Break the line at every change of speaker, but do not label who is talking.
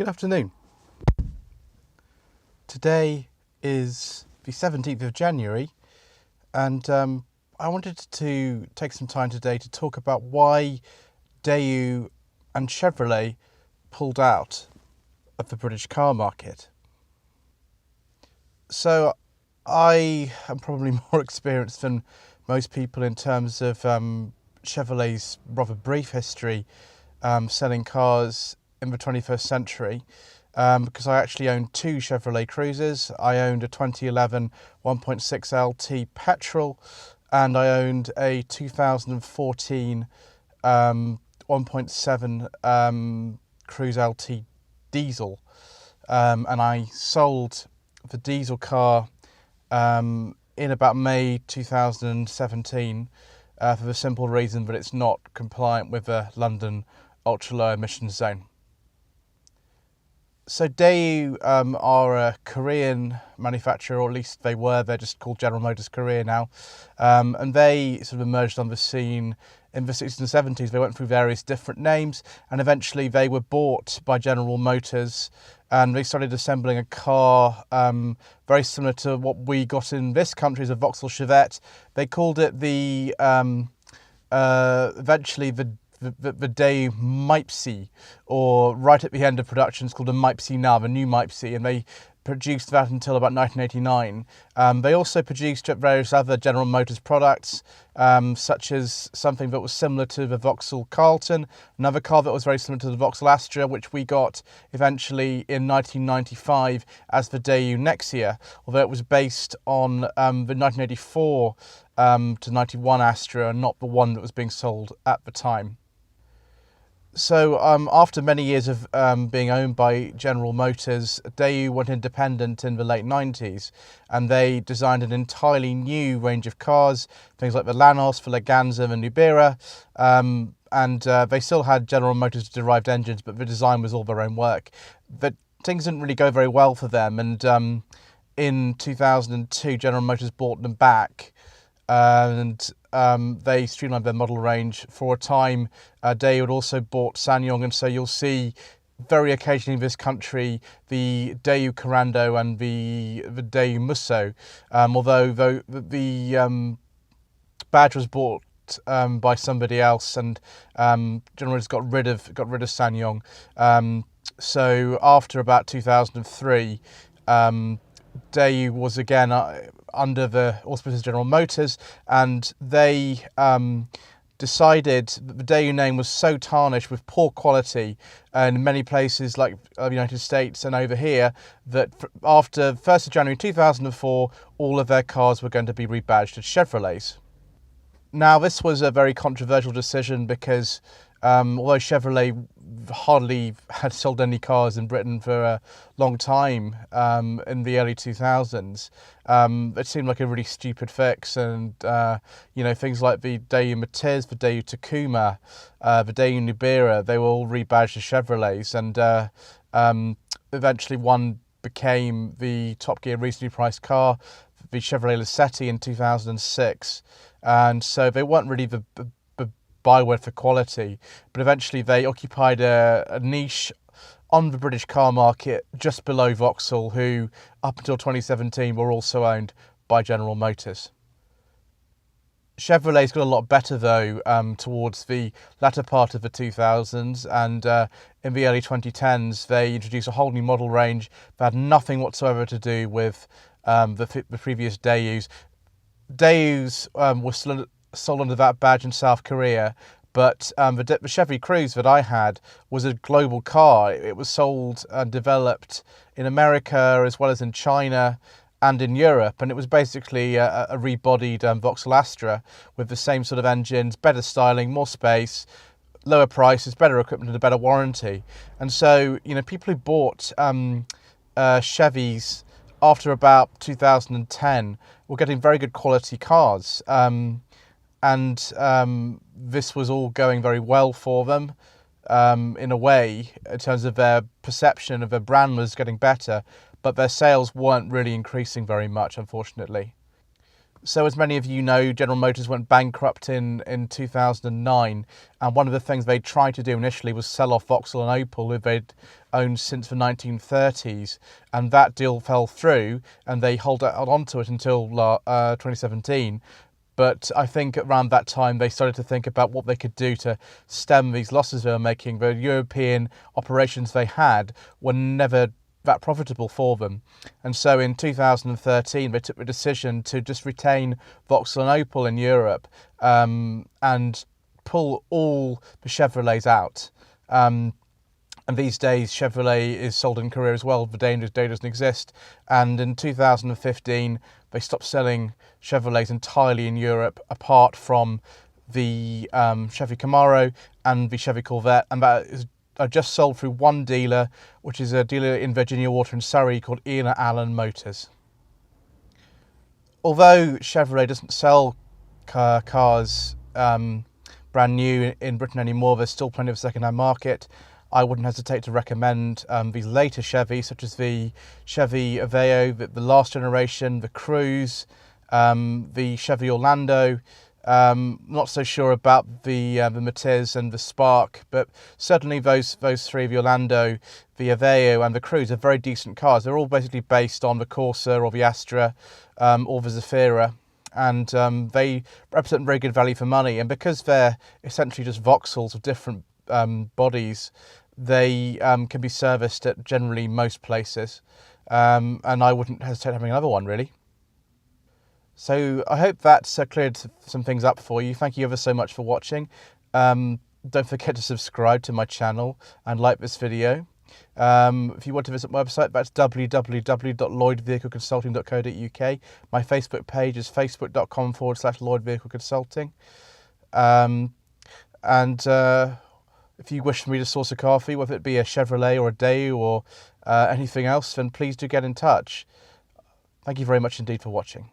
Good afternoon. Today is the 17th of January and I wanted to take some time today to talk about why Daewoo and Chevrolet pulled out of the British car market. So I am probably more experienced than most people in terms of Chevrolet's rather brief history selling cars in the 21st century, because I actually owned two Chevrolet Cruisers. I owned a 2011 1.6 LT petrol, and I owned a 2014 1.7 Cruise LT diesel, and I sold the diesel car in about May 2017 for the simple reason that it's not compliant with the London ultra low emissions zone. So Daewoo are a Korean manufacturer, or at least they were. They're just called General Motors Korea now, and they sort of emerged on the scene in the 60s and 70s. They went through various different names, and eventually they were bought by General Motors, and they started assembling a car very similar to what we got in this country as a Vauxhall Chevette. They called it the eventually the Daewoo Maipsi, or right at the end of production, it's called a Maipsi now, the new Maipsi, and they produced that until about 1989. They also produced various other General Motors products, such as something that was similar to the Vauxhall Carlton, another car that was very similar to the Vauxhall Astra, which we got eventually in 1995 as the Daewoo Nexia, although it was based on the 1984 to 91 Astra and not the one that was being sold at the time. So after many years of being owned by General Motors, Daewoo went independent in the late 90s, and they designed an entirely new range of cars, things like the Lanos, the Leganza, the Nubira, and they still had General Motors derived engines, but the design was all their own work. But things didn't really go very well for them, and in 2002 General Motors bought them back, and they streamlined their model range. For a time, Daewoo had also bought SsangYong, and so you'll see very occasionally in this country the Daewoo Corando and the Daewoo Musso, although the badge was bought by somebody else, and General Motors got rid of SsangYong. So after about 2003, Daewoo was again under the auspices of General Motors, and they decided that the Daewoo name was so tarnished with poor quality in many places like the United States and over here, that after 1st of January 2004, all of their cars were going to be rebadged as Chevrolets. Now, this was a very controversial decision because although Chevrolet hardly had sold any cars in Britain for a long time in the early 2000s, it seemed like a really stupid fix. And things like the Daewoo Matiz, the Daewoo Takuma, the Daewoo Nubira, they were all rebadged as Chevrolets, and eventually one became the Top Gear reasonably priced car, the Chevrolet Lacetti, in 2006. And so they weren't really the byword for quality, but eventually they occupied a niche on the British car market just below Vauxhall, who up until 2017 were also owned by General Motors. Chevrolet's got a lot better though towards the latter part of the 2000s, and in the early 2010s they introduced a whole new model range that had nothing whatsoever to do with the previous Daewoo's. Daewoo's were still sold under that badge in South Korea, but the Chevy Cruze that I had was a global car. It was sold and developed in America as well as in China and in Europe, and it was basically a rebodied Vauxhall Astra with the same sort of engines, better styling, more space, lower prices, better equipment, and a better warranty. And so, people who bought Chevys after about 2010 were getting very good quality cars. And this was all going very well for them in a way, in terms of their perception of their brand was getting better, but their sales weren't really increasing very much, unfortunately. So as many of you know, General Motors went bankrupt in 2009, and one of the things they tried to do initially was sell off Vauxhall and Opel, who they'd owned since the 1930s, and that deal fell through, and they held on to it until 2017. But I think around that time they started to think about what they could do to stem these losses they were making. The European operations they had were never that profitable for them. And so in 2013 they took the decision to just retain Vauxhall and Opel in Europe, and pull all the Chevrolets out. And these days Chevrolet is sold in Korea as well. The day doesn't exist. And in 2015 they stopped selling Chevrolets entirely in Europe, apart from the Chevy Camaro and the Chevy Corvette, and that is just sold through one dealer, which is a dealer in Virginia Water in Surrey called Ian Allen Motors. Although Chevrolet doesn't sell cars brand new in Britain anymore, there's still plenty of second-hand market. I wouldn't hesitate to recommend these later Chevys, such as the Chevy Aveo, the last generation, the Cruze, the Chevy Orlando. Not so sure about the Matiz and the Spark, but certainly those three, the Orlando, the Aveo and the Cruze, are very decent cars. They're all basically based on the Corsa or the Astra or the Zafira, and they represent very good value for money. And because they're essentially just Vauxhalls of different bodies, they can be serviced at generally most places, and I wouldn't hesitate having another one, really. So I hope that's cleared some things up for you. Thank you ever so much for watching. Don't forget to subscribe to my channel and like this video. If you want to visit my website, that's www.lloydvehicleconsulting.co.uk. My Facebook page is facebook.com/Lloyd Vehicle Consulting. If you wish for me to source a car for you, whether it be a Chevrolet or a Daewoo or anything else, then please do get in touch. Thank you very much indeed for watching.